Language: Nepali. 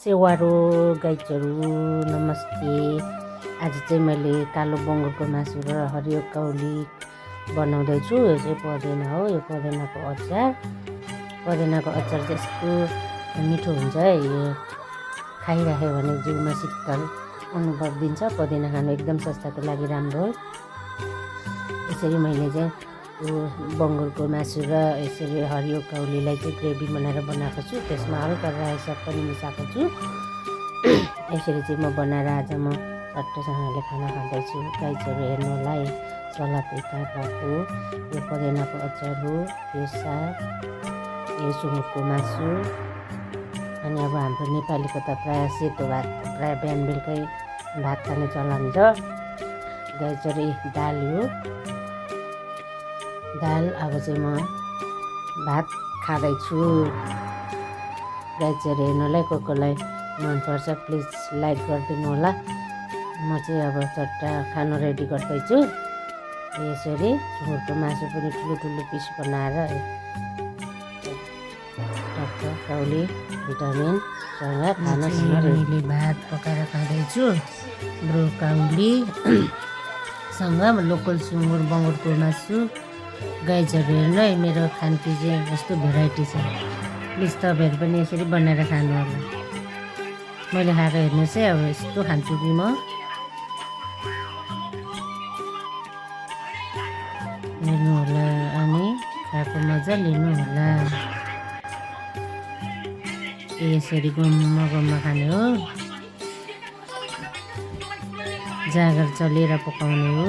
सेवारो गाइजहरू नमस्ते। आज चाहिँ मैले कालो बङ्गुरको मासु र हरियो काउली बनाउँदैछु। यो चाहिँ पदेना हो। यो पदेनाको अचार चाहिँ यस्तो मिठो हुन्छ है। यो खाइराख्यो भने जिउमा शीतल अनुभव दिन्छ। पदेना खानु एकदम स्वास्थ्यको लागि राम्रो हो। यसरी मैले चाहिँ यो बङ्गुरको मासु र यसरी हरियो काउलीलाई चाहिँ ग्रेभी बनाएर बनाएको छु। त्यसमा हल्का रायो साग पनि मिसाएको छु। यसरी चाहिँ म बनाएर आज म चट्टसँगले खाना खाँदैछु। गाइजहरू हेर्नु होला है, सलाद काटेको यो पदेनाको अचार हो, यो साग, यो सुँगुरको मासु। अनि अब हाम्रो नेपालीको त प्रायः सेतो भात, प्रायः बिहान बेलुकै भात खाने चलन छ। गाइजहरू दाल हो, दाल। अब चाहिँ म भात खाँदैछु। गाइजहरू हेर्नुलाई कसलाई मनपर्छ प्लिज लाइक गरिदिनु होला। म चाहिँ अब चट्टा खानु रेडी गर्दैछु। यसरी सुँगुरको मासु पनि ठुलो ठुलो पिस बनाएर टक्क काउली भिटामिनसँग खानासँग मैले भात पकाएर खाँदैछु। ब्रो काउलीसँग लोकल सुँगुर बङ्गुरको मासु। गाइजहरू हेर्नु है, मेरो खानपी चाहिँ यस्तो भेराइटी छ। प्लिज तपाईँहरू पनि यसरी बनाएर खानु होला। मैले खाएर हेर्नुहोस् है। अब यस्तो खान्छु कि म। हेर्नु होला अनि खाएको मजा लिनु होला। यसरी गममा खाने हो, जाँगर चलेर पकाउने हो।